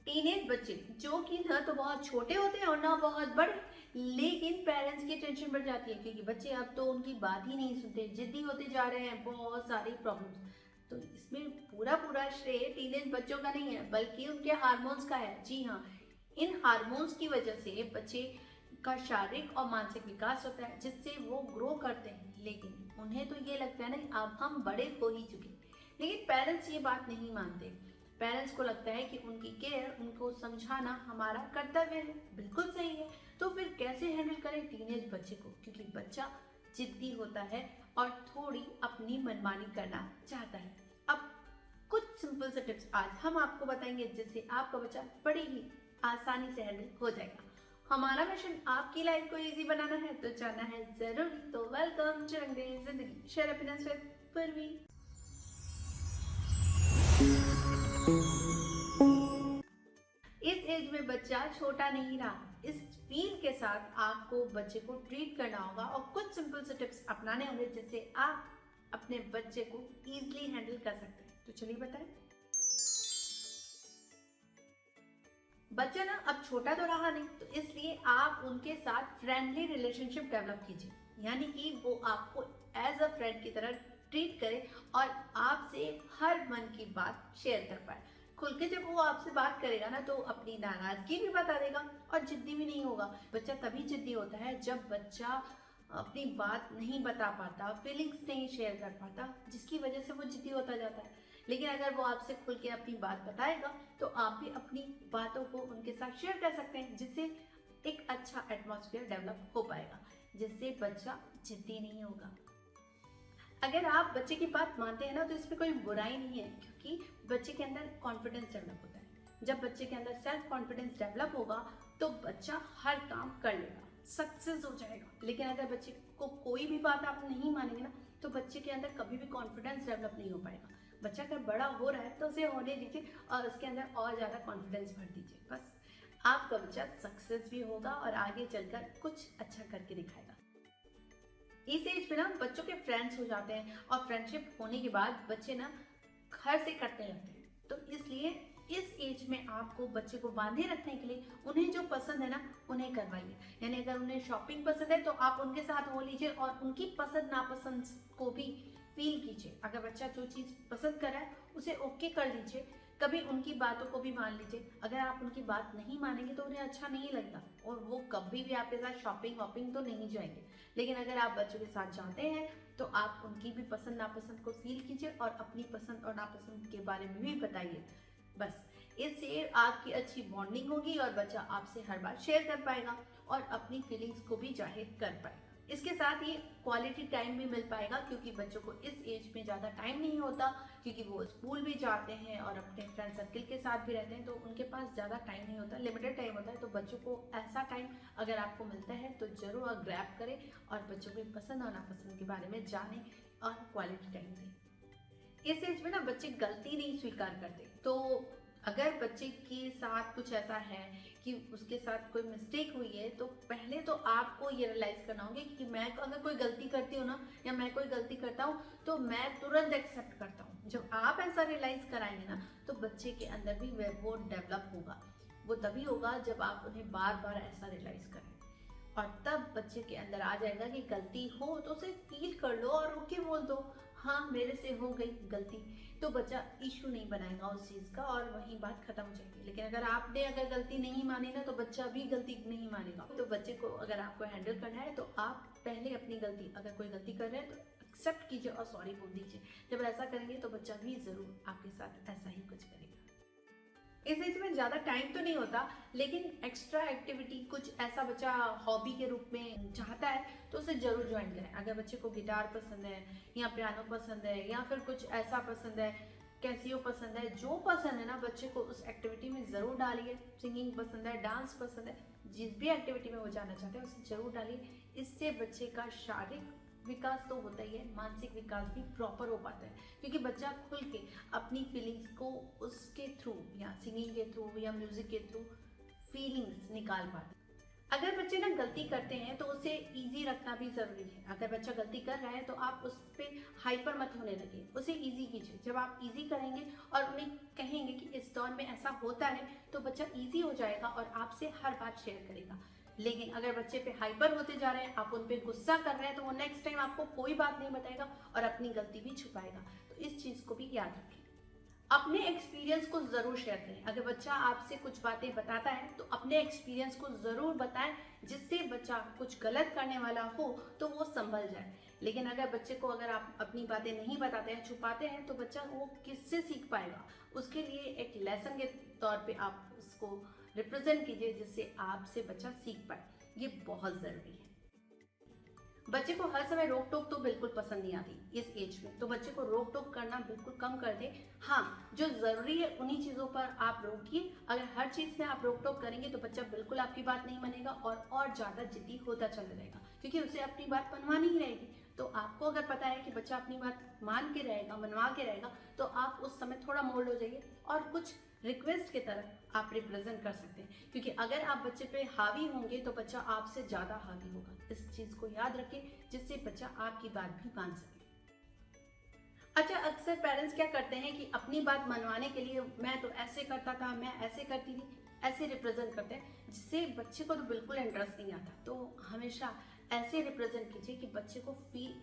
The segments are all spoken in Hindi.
टीनेज बच्चे जो कि ना तो बहुत छोटे होते हैं और ना बहुत बड़े, लेकिन पेरेंट्स की टेंशन बढ़ जाती है क्योंकि बच्चे अब तो उनकी बात ही नहीं सुनते, जिद्दी होते जा रहे हैं, बहुत सारी प्रॉब्लम्स। तो इसमें पूरा पूरा श्रेय टीनेज बच्चों का नहीं है बल्कि उनके हार्मोन्स का है। जी हाँ, इन हार्मोन्स की वजह से बच्चे का शारीरिक और मानसिक विकास होता है जिससे वो ग्रो करते हैं। लेकिन उन्हें तो ये लगता है ना अब हम बड़े हो ही चुके, लेकिन पेरेंट्स ये बात नहीं मानते। पेरेंट्स को लगता है कि उनकी केयर, उनको समझाना हमारा कर्तव्य है। बिल्कुल सही है। तो फिर कैसे हैंडल करें टीनेज बच्चे को, क्योंकि बच्चा जिद्दी होता है और थोड़ी अपनी मनमानी करना चाहता है। अब कुछ सिंपल से टिप्स आज हम आपको बताएंगे जिससे आपका बच्चा बड़ी ही आसानी से हैंडल हो जाएगा। हमारा मिशन आपकी लाइफ को इजी बनाना है, तो जानना है जरूरी। तो वेलकम टू रंग दे जिंदगी, शेयर हैप्पीनेस विद पूर्वी। इस एज में बच्चा छोटा नहीं रहा। इस फील के साथ आपको बच्चे को ट्रीट करना होगा और कुछ सिंपल से टिप्स अपनाने होंगे जिससे आप अपने बच्चे को इजीली हैंडल कर सकते हैं। तो चलिए बताएं। बच्चा ना अब छोटा तो रहा नहीं, तो इसलिए आप उनके साथ फ्रेंडली रिलेशनशिप डेवलप कीजिए, यानी कि वो आपको एज अ फ्रेंड की तरह ट्रीट करे और आपसे हर मन की बात शेयर कर पाए। खुल के जब वो आपसे बात करेगा ना तो अपनी नाराजगी भी बता देगा और जिद्दी भी नहीं होगा। बच्चा तभी जिद्दी होता है जब बच्चा अपनी बात नहीं बता पाता, फीलिंग्स नहीं शेयर कर पाता, जिसकी वजह से वो जिद्दी होता जाता है। लेकिन अगर वो आपसे खुल के अपनी बात बताएगा तो आप भी अपनी बातों को उनके साथ शेयर कर सकते हैं, जिससे एक अच्छा एटमॉस्फेयर डेवलप हो पाएगा, जिससे बच्चा जिद्दी नहीं होगा। अगर आप बच्चे की बात मानते हैं ना तो इसमें कोई बुराई नहीं है, क्योंकि बच्चे के अंदर कॉन्फिडेंस डेवलप होता है। जब बच्चे के अंदर सेल्फ कॉन्फिडेंस डेवलप होगा तो बच्चा हर काम कर लेगा, सक्सेस हो जाएगा। लेकिन अगर बच्चे को कोई भी बात आप नहीं मानेंगे ना तो बच्चे के अंदर कभी भी कॉन्फिडेंस डेवलप नहीं हो पाएगा। बच्चा अगर बड़ा हो रहा है तो उसे होने दीजिए और उसके अंदर और ज्यादा कॉन्फिडेंस भर दीजिए। बस आपका बच्चा सक्सेस भी होगा और आगे चलकर कुछ अच्छा करके दिखाएगा। इस एज पे ना बच्चों के फ्रेंड्स हो जाते हैं और फ्रेंडशिप होने के बाद बच्चे ना घर से कटने लगते हैं। तो इसलिए इस एज में आपको बच्चे को बांधे रखने के लिए उन्हें जो पसंद है ना उन्हें करवाइए। यानी अगर उन्हें शॉपिंग पसंद है तो आप उनके साथ हो लीजिए और उनकी पसंद नापसंद को भी फील कीजिए। अगर बच्चा जो चीज पसंद कर रहा है उसे ओके कर लीजिए, कभी उनकी बातों को भी मान लीजिए। अगर आप उनकी बात नहीं मानेंगे तो उन्हें अच्छा नहीं लगेगा और वो कभी भी आपके साथ शॉपिंग वॉपिंग तो नहीं जाएंगे। लेकिन अगर आप बच्चों के साथ जाते हैं तो आप उनकी भी पसंद नापसंद को फील कीजिए और अपनी पसंद और नापसंद के बारे में भी बताइए। बस इससे आपकी अच्छी बॉन्डिंग होगी और बच्चा आपसे हर बात शेयर कर पाएगा और अपनी फीलिंग्स को भी जाहिर कर पाएगा। इसके साथ ही क्वालिटी टाइम भी मिल पाएगा, क्योंकि बच्चों को इस एज में ज़्यादा टाइम नहीं होता, क्योंकि वो स्कूल भी जाते हैं और अपने फ्रेंड सर्कल के साथ भी रहते हैं, तो उनके पास ज़्यादा टाइम नहीं होता, लिमिटेड टाइम होता है। तो बच्चों को ऐसा टाइम अगर आपको मिलता है तो जरूर आप ग्रैब करें और बच्चों की पसंद और नापसंद के बारे में जानें और क्वालिटी टाइम दें। इस एज में ना बच्चे गलती नहीं स्वीकार करते। तो अगर बच्चे के साथ कुछ ऐसा है कि उसके साथ कोई मिस्टेक हुई है तो पहले तो आपको ये रियलाइज करना होगा कि मैं अगर कोई गलती करती हूँ ना या मैं कोई गलती करता हूँ तो मैं तुरंत एक्सेप्ट करता हूँ। जब आप ऐसा रियलाइज कराएंगे ना तो बच्चे के अंदर भी वो डेवलप होगा। वो तभी होगा जब आप उन्हें बार बार ऐसा रियलाइज करें और तब बच्चे के अंदर आ जाएगा कि गलती हो तो उसे फील कर लो और ओके बोल दो, हाँ मेरे से हो गई गलती। तो बच्चा इशू नहीं बनाएगा उस चीज का और वही बात खत्म हो जाएगी। लेकिन अगर आपने अगर गलती नहीं मानी ना तो बच्चा भी गलती नहीं मानेगा। तो बच्चे को अगर आपको हैंडल करना है तो आप पहले अपनी गलती, अगर कोई गलती कर रहे हैं तो एक्सेप्ट कीजिए और सॉरी बोल दीजिए। जब ऐसा करेंगे तो बच्चा भी जरूर आपके साथ ऐसा ही कुछ करेगा। इस एज में ज्यादा टाइम तो नहीं होता, लेकिन एक्स्ट्रा एक्टिविटी कुछ ऐसा बच्चा हॉबी के रूप में चाहता है तो उसे जरूर ज्वाइन करें। अगर बच्चे को गिटार पसंद है या पियानो पसंद है या फिर कुछ ऐसा पसंद है, कैसियो पसंद है, जो पसंद है ना बच्चे को उस एक्टिविटी में जरूर डालिए। सिंगिंग पसंद है, डांस पसंद है, जिस भी एक्टिविटी में वो जाना चाहते हैं उसे जरूर डालिए। इससे बच्चे का शारीरिक विकास तो होता ही है, मानसिक विकास भी प्रॉपर हो पाता है, क्योंकि बच्चा खुल के अपनी फीलिंग्स को उसके थ्रू या सिंगिंग के थ्रू या म्यूजिक के थ्रू फीलिंग्स निकाल पाता है। अगर बच्चे ना गलती करते हैं तो उसे इजी रखना भी जरूरी है। अगर बच्चा गलती कर रहा है तो आप उस पर हाइपर मत होने लगे, उसे इजी कीजिए। जब आप इजी करेंगे और उन्हें कहेंगे कि इस दौर में ऐसा होता है, तो बच्चा इजी हो जाएगा और आपसे हर बात शेयर करेगा। लेकिन अगर बच्चे पे हाइपर होते जा रहे हैं, आप उन पे गुस्सा कर रहे हैं, तो वो नेक्स्ट टाइम आपको कोई बात नहीं बताएगा और अपनी गलती भी छुपाएगा। तो इस चीज को भी याद रखें। अपने एक्सपीरियंस को जरूर शेयर करें। अगर बच्चा आपसे कुछ बातें बताता है तो अपने एक्सपीरियंस को जरूर बताएं, जिससे बच्चा कुछ गलत करने वाला हो तो वो संभल जाए। लेकिन अगर बच्चे को अगर आप अपनी बातें नहीं बताते हैं, छुपाते हैं, तो बच्चा वो किससे सीख पाएगा। उसके लिए एक लेसन के तौर पे आप उसको रिप्रेजेंट कीजिए, जिससे आपसे बच्चा सीख पाए। ये बहुत जरूरी है। बच्चे को हर समय रोक टोक तो बिल्कुल पसंद नहीं आती इस एज में, तो बच्चे को रोक टोक करना बिल्कुल कम कर दें। हाँ, जो जरूरी है उन्हीं चीजों पर आप रोकिए। अगर हर चीज में आप रोक टोक करेंगे तो बच्चा बिल्कुल आपकी बात नहीं मानेगा और ज्यादा जिद्दी होता चला जाएगा, क्योंकि उसे अपनी बात मनवानी ही रहेगी। तो आपको अगर पता है कि बच्चा अपनी बात मान के रहेगा, मनवा के रहेगा, तो आप उस समय थोड़ा मोल्ड हो जाइए और कुछ रिक्वेस्ट की तरह आप रिप्रेजेंट कर सकते हैं। क्योंकि अगर आप बच्चे पे हावी होंगे तो बच्चा आपसे ज्यादा हावी होगा। इस चीज को याद रखें, जिससे बच्चा आपकी बात भी मान सके। अच्छा, अक्सर पेरेंट्स क्या करते हैं कि अपनी बात मनवाने के लिए मैं तो ऐसे करता था, मैं ऐसे करती थी, ऐसे रिप्रेजेंट करते हैं, जिससे बच्चे को तो बिल्कुल इंटरेस्ट नहीं आता। तो हमेशा ऐसे रिप्रेजेंट कीजिए कि बच्चे को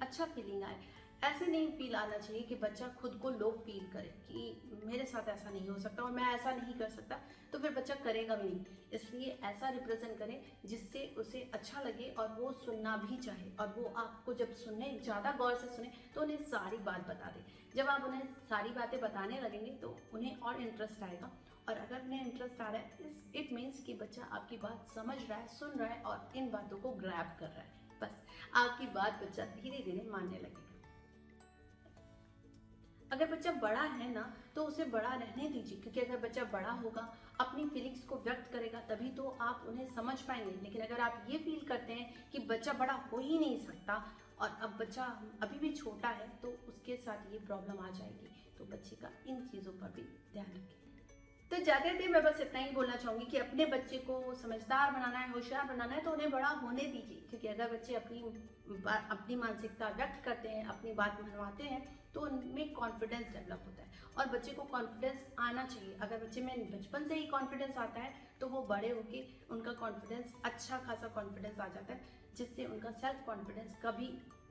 अच्छा फीलिंग आए। ऐसे नहीं फील आना चाहिए कि बच्चा खुद को लो फील करे कि मेरे साथ ऐसा नहीं हो सकता और मैं ऐसा नहीं कर सकता, तो फिर बच्चा करेगा भी नहीं। इसलिए ऐसा रिप्रेजेंट करें जिससे उसे अच्छा लगे और वो सुनना भी चाहे, और वो आपको जब सुने, ज़्यादा गौर से सुने, तो उन्हें सारी बात बता दें। जब आप उन्हें सारी बातें बताने लगेंगे तो उन्हें और इंटरेस्ट आएगा। और अगर उन्हें इंटरेस्ट आ रहा है, इट मीन्स कि बच्चा आपकी बात समझ रहा है, सुन रहा है और इन बातों को ग्रैब कर रहा है। बस आपकी बात बच्चा धीरे धीरे मानने लगेगा। अगर बच्चा बड़ा है ना, तो उसे बड़ा रहने दीजिए, क्योंकि अगर बच्चा बड़ा होगा, अपनी फीलिंग्स को व्यक्त करेगा, तभी तो आप उन्हें समझ पाएंगे। लेकिन अगर आप ये फील करते हैं कि बच्चा बड़ा हो ही नहीं सकता और अब बच्चा अभी भी छोटा है, तो उसके साथ ये प्रॉब्लम आ जाएगी। तो बच्चे का इन चीज़ों पर भी ध्यान रखें। तो जाते थे मैं बस इतना ही बोलना चाहूंगी कि अपने बच्चे को समझदार बनाना है, होशियार बनाना है, तो उन्हें बड़ा होने दीजिए। क्योंकि अगर बच्चे अपनी मानसिकता व्यक्त करते हैं, अपनी बात मनवाते हैं, तो उनमें कॉन्फिडेंस डेवलप होता है। और बच्चे को कॉन्फिडेंस आना चाहिए। अगर बच्चे में बचपन से ही कॉन्फिडेंस आता है, तो वो बड़े होके उनका कॉन्फिडेंस, अच्छा खासा कॉन्फिडेंस आ जाता है, जिससे उनका सेल्फ कॉन्फिडेंस कभी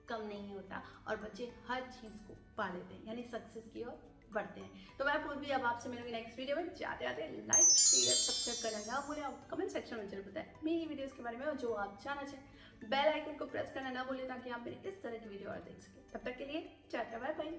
कम नहीं होता और बच्चे हर चीज़ को पा लेते हैं, यानी सक्सेस की ओर बढ़ते हैं। तो मैं पूर्वी अब आपसे मिलूंगी नेक्स्ट वीडियो में। जाते जाते लाइक, शेयर, सब्सक्राइब करना ना भूलें। आप कमेंट सेक्शन में जरूर बताएं मेरी वीडियोस के बारे में, और जो आप जानना चाहें बेल आइकन को प्रेस करना ना भूलें, ताकि आप मेरी इस तरह की वीडियो और देख सकें। तब तक के लिए टाटा, बाय बाय।